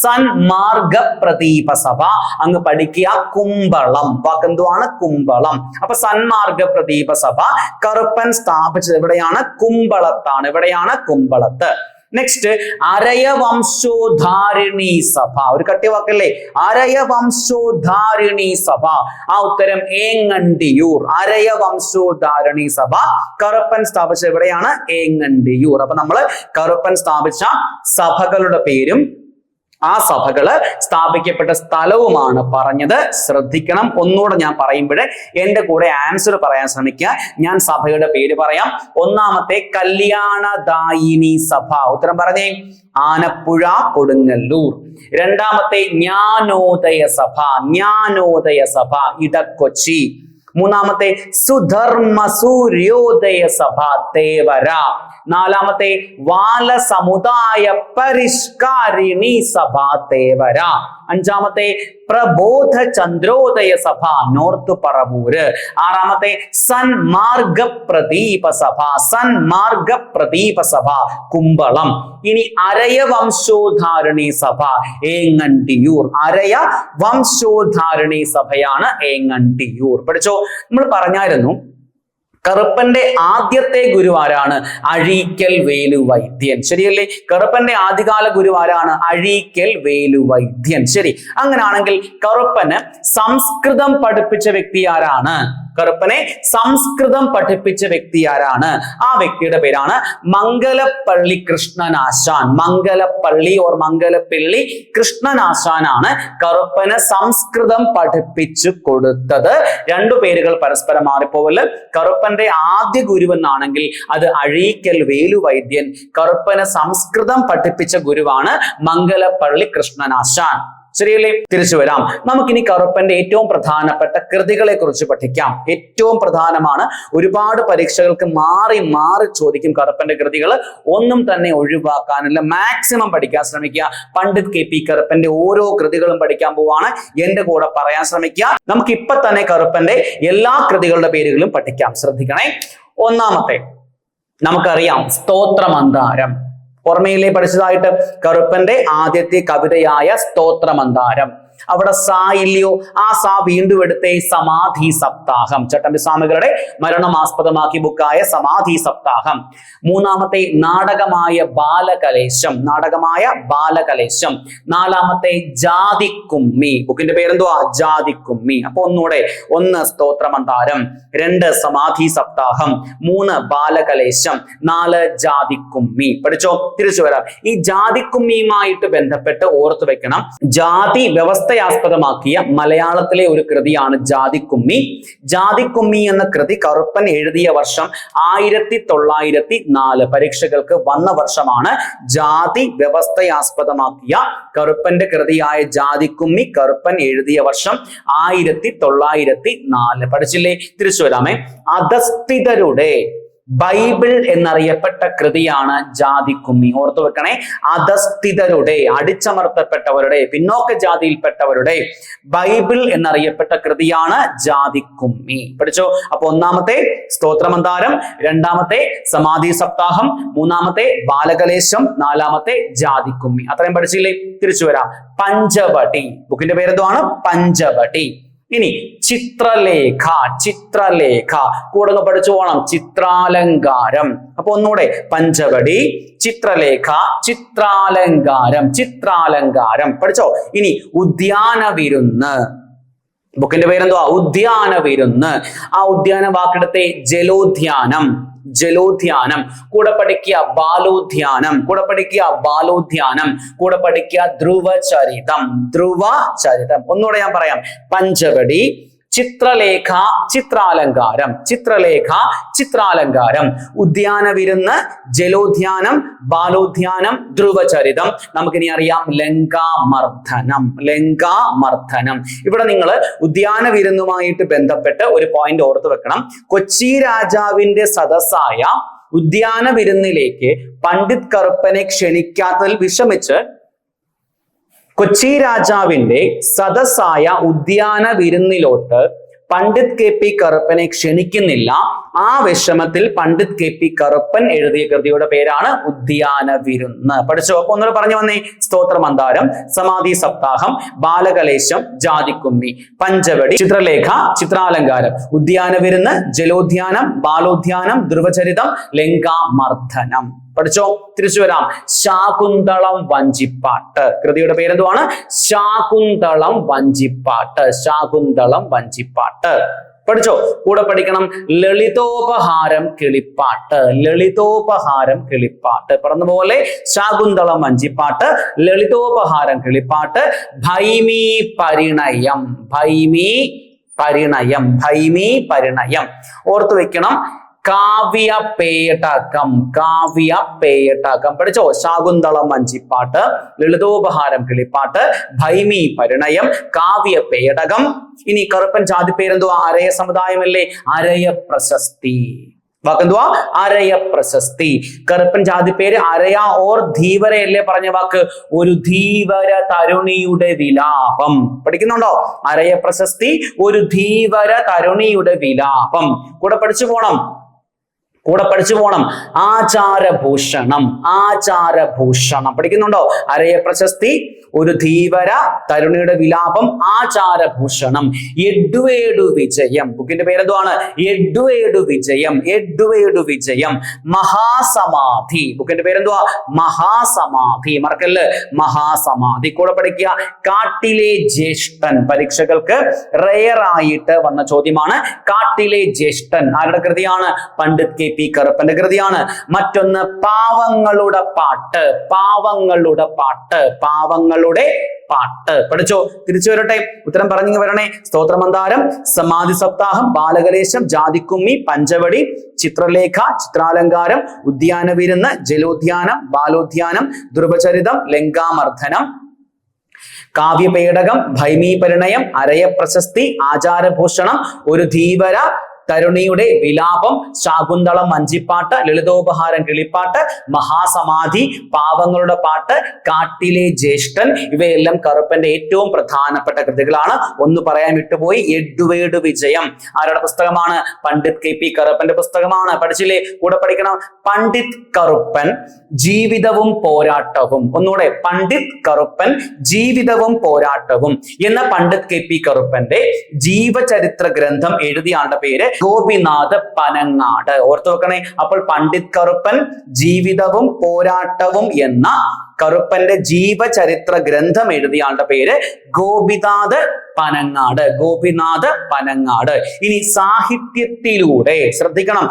സന്മാർഗ പ്രദീപ സഭ അങ്ങ് പഠിക്കുക. കുമ്പളം. വാക്കെന്തുവാണ്? കുമ്പളം. അപ്പൊ സന്മാർഗ പ്രദീപ സഭ കറുപ്പൻ സ്ഥാപിച്ചത് എവിടെയാണ്? കുമ്പളത്താണ്. എവിടെയാണ്? കുമ്പളത്ത്. നെക്സ്റ്റ് അരയവംശോധാരിണി സഭ. ഒരു കട്ടിയ വാക്കല്ലേ? അരയവംശോധാരിണി സഭ. ആ ഉത്തരം ഏങ്ങണ്ടിയൂർ. അരയവംശോധാരിണി സഭ കറുപ്പൻ സ്ഥാപിച്ചത് എവിടെയാണ്? ഏങ്ങണ്ടിയൂർ. അപ്പൊ നമ്മള് കറുപ്പൻ സ്ഥാപിച്ച സഭകളുടെ പേരും ആ സഭകള് സ്ഥാപിക്കപ്പെട്ട സ്ഥലവുമാണ് പറഞ്ഞത്. ശ്രദ്ധിക്കണം. ഒന്നുകൂടെ ഞാൻ പറയുമ്പോഴേ എന്റെ കൂടെ ആൻസർ പറയാൻ ശ്രമിക്കുക. ഞാൻ സഭയുടെ പേര് പറയാം. ഒന്നാമത്തെ കല്യാണദായിനി സഭ. ഉത്തരം പറഞ്ഞേ. ആനപ്പുഴ കൊടുങ്ങല്ലൂർ. രണ്ടാമത്തെ ജ്ഞാനോദയ സഭ. ജ്ഞാനോദയ സഭ ഇടക്കൊച്ചി. മൂന്നാമത്തെ സുധർമ്മ സൂര്യോദയ സഭ തേവര. നാലാമത്തെ വാലസമുദായ പരിഷ്കാരിണി സഭ തേവര. അഞ്ചാമത്തെ പ്രബോധ ചന്ദ്രോദയ സഭ നോർത്ത് പറവൂര്. ആറാമത്തെ സന്മാർഗ പ്രദീപ സഭ. സന്മാർഗ പ്രദീപ സഭ കുമ്പളം. ഇനി അരയ വംശോധാരിണി സഭ ഏങ്ങണ്ടിയൂർ. അരയ വംശോധാരിണി സഭയാണ് ഏങ്ങണ്ടിയൂർ. പഠിച്ചോ? നമ്മൾ പറഞ്ഞായിരുന്നു കറുപ്പന്റെ ആദ്യത്തെ ഗുരു ആരാണ്? അഴീക്കൽ വേലുവൈദ്യൻ. ശരിയല്ലേ? കറുപ്പന്റെ ആദ്യകാല ഗുരു ആരാണ്? അഴീക്കൽ വേലുവൈദ്യൻ. ശരി. അങ്ങനാണെങ്കിൽ കറുപ്പന് സംസ്കൃതം പഠിപ്പിച്ച വ്യക്തി ആരാണ്? കറുപ്പനെ സംസ്കൃതം പഠിപ്പിച്ച വ്യക്തി ആരാണ്? ആ വ്യക്തിയുടെ പേരാണ് മംഗലപ്പള്ളി കൃഷ്ണനാശാൻ. മംഗലപ്പള്ളി ഓർ മംഗലപ്പള്ളി കൃഷ്ണനാശാനാണ് കറുപ്പന് സംസ്കൃതം പഠിപ്പിച്ചു കൊടുത്തത്. രണ്ടു പേരുകൾ പരസ്പരം മാറിപ്പോവല്. കറുപ്പന്റെ ആദ്യ ഗുരുവെന്നാണെങ്കിൽ അത് അഴീക്കൽ വേലുവൈദ്യൻ. കറുപ്പന് സംസ്കൃതം പഠിപ്പിച്ച ഗുരുവാണ് മംഗലപ്പള്ളി കൃഷ്ണനാശാൻ. ശരിയല്ലേ? തിരിച്ചു വരാം. നമുക്കിനി കറുപ്പന്റെ ഏറ്റവും പ്രധാനപ്പെട്ട കൃതികളെ കുറിച്ച് പഠിക്കാം. ഏറ്റവും പ്രധാനമാണ്. ഒരുപാട് പരീക്ഷകൾക്ക് മാറി മാറി ചോദിക്കും കറുപ്പന്റെ കൃതികൾ. ഒന്നും തന്നെ ഒഴിവാക്കാനില്ല. മാക്സിമം പഠിക്കാൻ ശ്രമിക്കുക. പണ്ഡിറ്റ് KP കറുപ്പന്റെ ഓരോ കൃതികളും പഠിക്കാൻ പോവാണ്. എന്റെ കൂടെ പറയാൻ ശ്രമിക്കുക. നമുക്ക് ഇപ്പൊ തന്നെ കറുപ്പന്റെ എല്ലാ കൃതികളുടെ പേരുകളും പഠിക്കാം. ശ്രദ്ധിക്കണേ. ഒന്നാമത്തെ നമുക്കറിയാം സ്തോത്രമന്ദാരം. ഓർമ്മയിലെ പഠിച്ചതായിട്ട് കറുപ്പന്റെ ആദ്യത്തെ കവിതയായ സ്തോത്രമന്ദാരം. അവിടെ സാ ഇല്ലയോ? ആ സാ വീണ്ടും എടുത്തേ. സമാധി സപ്താഹം. ചട്ടമ്പി സ്വാമികളുടെ മരണമാസ്പദമാക്കി ബുക്കായ സമാധി സപ്താഹം. മൂന്നാമത്തെ നാടകമായ ബാലകലേശം. നാടകമായ ബാലകലേശം. നാലാമത്തെ ജാതിക്കുമ്മി. ബുക്കിന്റെ പേരെന്തുവാ? ജാതിക്കുമ്മി. അപ്പൊ ഒന്നുകൂടെ. ഒന്ന് സ്തോത്രമന്ദാരം, രണ്ട് സമാധി സപ്താഹം, മൂന്ന് ബാലകലേശം, നാല് ജാതിക്കുമ്മി. പഠിച്ചോ? തിരിച്ചു വരാം. ഈ ജാതിക്കുമ്മിയുമായിട്ട് ബന്ധപ്പെട്ട് ഓർത്തു വെക്കണം. ജാതി വ്യവസ്ഥയാസ്പദമാക്കിയ മലയാളത്തിലെ ഒരു കൃതിയാണ് ജാതിക്കുമ്മി. ജാതിക്കുമ്മി എന്ന കൃതി കറുപ്പൻ എഴുതിയ വർഷം 1904. പരീക്ഷകൾക്ക് വന്ന വർഷമാണ്. ജാതി വ്യവസ്ഥയാസ്പദമാക്കിയ കറുപ്പന്റെ കൃതിയായ ജാതിക്കുമ്മി കറുപ്പൻ എഴുതിയ വർഷം 1904. പഠിച്ചില്ലേ? തിരിച്ചു വരാമേ. അധസ്ഥിതരുടെ ബൈബിൾ എന്നറിയപ്പെട്ട കൃതിയാണ് ജാതിക്കുമ്മി. ഓർത്തു വെക്കണേ, അധസ്ഥിതരുടെ, അടിച്ചമർത്തപ്പെട്ടവരുടെ, പിന്നോക്ക ജാതിയിൽപ്പെട്ടവരുടെ ബൈബിൾ എന്നറിയപ്പെട്ട കൃതിയാണ് ജാതിക്കുമ്മി. പഠിച്ചോ? അപ്പൊ ഒന്നാമത്തെ സ്തോത്രമന്ദാരം, രണ്ടാമത്തെ സമാധി സപ്താഹം, മൂന്നാമത്തെ ബാലകലേശം, നാലാമത്തെ ജാതിക്കുമ്മി. അത്രയും പഠിച്ചില്ലേ? തിരിച്ചു വരാം. പഞ്ചവടി, ബുക്കിന്റെ പേരെന്തുവാണ്? പഞ്ചവടി. ഇനി ചിത്രലേഖ, ചിത്രലേഖ കൂടെ പഠിച്ചു പോകണം. ചിത്രാലങ്കാരം. അപ്പൊ ഒന്നുകൂടെ, പഞ്ചവടി, ചിത്രലേഖ, ചിത്രാലങ്കാരം, ചിത്രാലങ്കാരം. പഠിച്ചോ? ഇനി ഉദ്യാന വിരുന്ന്, ബുക്കിന്റെ പേരെന്തുവാ? ഉദ്യാന വിരുന്ന്. ആ ഉദ്യാന വാക്കെടുത്തെ ജലോദ്യാനം, ജലോദ്യാനം. കൂടെ പഠിക്കുക ബാലോദ്യാനം, കൂടെ പഠിക്കുക ബാലോദ്യാനം, കൂടെ പഠിക്കുക ധ്രുവചരിതം, ധ്രുവചരിതം. ഒന്നുകൂടെ ഞാൻ പറയാം. പഞ്ചവടി, ചിത്രലേഖ, ചിത്രാലങ്കാരം, ചിത്രലേഖ, ചിത്രാലങ്കാരം, ഉദ്യാന വിരുന്ന്, ജലോദ്യാനം, ബാലോദ്യാനം, ധ്രുവചരിതം. നമുക്കിനി അറിയാം ലങ്കാമർദ്ദനം, ലങ്കാമർദ്ദനം. ഇവിടെ നിങ്ങൾ ഉദ്യാന വിരുന്നുമായിട്ട് ബന്ധപ്പെട്ട് ഒരു പോയിന്റ് ഓർത്ത് വെക്കണം. കൊച്ചി രാജാവിന്റെ സദസ്സായ ഉദ്യാന വിരുന്നിലേക്ക് പണ്ഡിറ്റ് കറുപ്പനെ ക്ഷണിക്കാത്തതിൽ വിഷമിച്ച് കൊച്ചി രാജാവിന്റെ സദസ്സായ ഉദ്യാന വിരുന്നിലോട്ട് പണ്ഡിറ്റ് കെ.പി. കറുപ്പനെ ക്ഷണിക്കുന്നില്ല. ആ വിഷമത്തിൽ പണ്ഡിറ്റ് കെ.പി. കറുപ്പൻ എഴുതിയ കൃതിയുടെ പേരാണ് ഉദ്യാന വിരുന്ന്. പഠിച്ചോ? അപ്പൊ ഒന്നുകൂടെ പറഞ്ഞു വന്നേ. സ്തോത്രമന്ദാരം, സമാധി സപ്താഹം, ബാലകലേശം, ജാതിക്കുമ്മി, പഞ്ചവടി, ചിത്രലേഖ, ചിത്രാലങ്കാരം, ഉദ്യാന വിരുന്ന്, ജലോദ്യാനം, ബാലോദ്യാനം, ധ്രുവചരിതം, ലങ്കാമർദ്ദനം. പഠിച്ചോ? തിരിച്ചു വരാം. ശാകുന്തളം വഞ്ചിപ്പാട്ട്, കൃതിയുടെ പേരെന്തുവാണ്? ശാകുന്തളം വഞ്ചിപ്പാട്ട്, ശാകുന്തളം വഞ്ചിപ്പാട്ട്. പഠിച്ചോ? കൂടെ പഠിക്കണം. ലളിതോപഹാരം കിളിപ്പാട്ട്, ലളിതോപഹാരം കിളിപ്പാട്ട്. പറഞ്ഞതുപോലെ ശാകുന്തളം വഞ്ചിപ്പാട്ട്, ലളിതോപഹാരം കിളിപ്പാട്ട്, ഭൈമീ പരിണയം, ഭൈമീ പരിണയം, ഭൈമീ പരിണയം. ഓർത്തു വെക്കണം. കാവ്യ പേടകം, കാവ്യ പേടകം. പഠിച്ചോ? ശാകുന്തളം വഞ്ചിപ്പാട്ട്, ലളിതോപഹാരം കിളിപ്പാട്ട്, ഭൈമീ പരിണയം, കാവ്യ പേടകം. ഇനി കറുപ്പൻ ജാതി പേരെന്തുവാ? അരയ സമുദായമല്ലേ? അരയ പ്രശസ്തി. വാക്കെന്തുവാ? അരയ പ്രശസ്തി. കറുപ്പൻ ജാതി പേര് അരയ ഓർ ധീവരയല്ലേ പറഞ്ഞ വാക്ക്? ഒരു ധീവര തരുണിയുടെ വിലാപം. പഠിക്കുന്നുണ്ടോ? അരയ പ്രശസ്തി, ഒരു ധീവര തരുണിയുടെ വിലാപം. കൂടെ പഠിച്ചു പോണം, കൂടെ പഠിച്ചു പോണം. ആചാരഭൂഷണം, ആചാരഭൂഷണം. പഠിക്കുന്നുണ്ടോ? അരയ പ്രശസ്തി, ഒരു ധീവര തരുണിയുടെ വിലാപം, ആചാരഭൂഷണം. എഡ്വേഡു വിജയം, ബുക്കിന്റെ പേരെന്തുവാണ്? എഡ്വേഡു വിജയം, എഡ്വേഡു വിജയം. മഹാസമാധി, ബുക്കിന്റെ പേരെന്തുവാ? മഹാസമാധി. മറക്കല്ല്, മഹാസമാധി. കൂടെ പഠിക്കുക. കാട്ടിലെ ജ്യേഷ്ഠൻ, പരീക്ഷകൾക്ക് റെയർ ആയിട്ട് വന്ന ചോദ്യമാണ്. കാട്ടിലെ ജ്യേഷ്ഠൻ ആരുടെ കൃതിയാണ്? പണ്ഡിറ്റ് കെ.പി. കറുപ്പന്റെ കൃതിയാണ്. മറ്റൊന്ന് പാവങ്ങളുടെ പാട്ട്, പാവങ്ങളുടെ പാട്ട്, പാവങ്ങളുടെ പാട്ട്. പഠിച്ചോ? തിരിച്ചു വരട്ടെ. ഉത്തരം പറഞ്ഞു വരണേ. സ്തോത്രമന്ദാരം, സമാധി സപ്താഹം, ബാലകലേശം, ജാതിക്കുമ്മി, പഞ്ചവടി, ചിത്രലേഖ, ചിത്രാലങ്കാരം, ഉദ്യാന വിരുന്ന്, ജലോദ്യാനം, ബാലോദ്യാനം, ധ്രുവചരിതം, ലങ്കാമർദ്ദനം, കാവ്യപേടകം, ഭൈമീ പരിണയം, അരയ പ്രശസ്തി, ആചാരഭൂഷണം, ഒരു ധീവര തരുണിയുടെ വിലാപം, ശാകുന്തളം വഞ്ചിപ്പാട്ട്, ലളിതോപഹാരം കിളിപ്പാട്ട്, മഹാസമാധി, പാവങ്ങളുടെ പാട്ട്, കാട്ടിലെ ജ്യേഷ്ഠൻ. ഇവയെല്ലാം കറുപ്പന്റെ ഏറ്റവും പ്രധാനപ്പെട്ട കൃതികളാണ്. ഒന്ന് പറയാൻ വിട്ടുപോയി. എഡ്വേഡ് വിജയം ആരുടെ പുസ്തകമാണ്? പണ്ഡിറ്റ് കെ.പി. കറുപ്പന്റെ പുസ്തകമാണ്. പഠിച്ചില്ലേ? കൂടെ പഠിക്കണം. പണ്ഡിറ്റ് കറുപ്പൻ ജീവിതവും പോരാട്ടവും. ഒന്നുകൂടെ. പണ്ഡിറ്റ് കറുപ്പൻ ജീവിതവും പോരാട്ടവും എന്ന പണ്ഡിറ്റ് കെ.പി. കറുപ്പന്റെ ജീവചരിത്ര ഗ്രന്ഥം എഴുതിയ ആളുടെ പേര് ഗോപിനാഥ് പനങ്ങാട്. ഓർത്തു വെക്കണേ. അപ്പോൾ പണ്ഡിറ്റ് കറുപ്പൻ ജീവിതവും പോരാട്ടവും എന്ന കറുപ്പന്റെ ജീവചരിത്ര ഗ്രന്ഥം എഴുതിയ ആളുടെ പേര് ഗോപിനാഥ് പനങ്ങാട്, ഗോപിനാഥ് പനങ്ങാട്. ഇനി സാഹിത്യത്തിലൂടെ ശ്രദ്ധിക്കണം,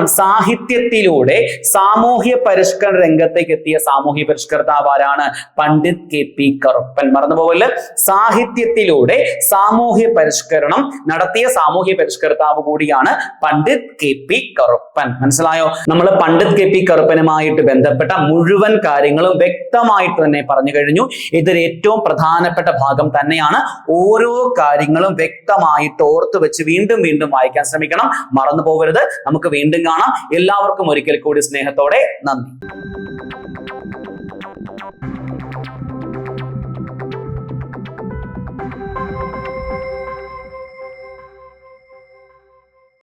സാഹിത്യത്തിലൂടെ സാമൂഹ്യ പരിഷ്കരണ രംഗത്തേക്ക് എത്തിയ സാമൂഹ്യ പരിഷ്കർത്താവ് ആരാണ്? പണ്ഡിറ്റ് കെ.പി. കറുപ്പൻ. മറന്നുപോകല്. സാഹിത്യത്തിലൂടെ സാമൂഹ്യ പരിഷ്കരണം നടത്തിയ സാമൂഹ്യ പരിഷ്കർത്താവ് കൂടിയാണ് പണ്ഡിറ്റ് കെ.പി. കറുപ്പൻ. മനസ്സിലായോ? നമ്മൾ പണ്ഡിറ്റ് കെ.പി. കറുപ്പനുമായിട്ട് ബന്ധപ്പെട്ട മുഴുവൻ കാര്യങ്ങളും വ്യക്തമായിട്ട് തന്നെ പറഞ്ഞു കഴിഞ്ഞു. ഇതൊരു ഏറ്റവും പ്രധാനപ്പെട്ട ഭാഗം തന്നെയാണ്. ഓരോ കാര്യങ്ങളും വ്യക്തമായിട്ട് ഓർത്തു വെച്ച് വീണ്ടും വീണ്ടും വായിക്കാൻ ശ്രമിക്കണം. മറന്നു പോകരുത്. നമുക്ക് നമുക്ക് വീണ്ടും കാണാം. എല്ലാവർക്കും ഒരിക്കൽ കൂടി സ്നേഹത്തോടെ നന്ദി.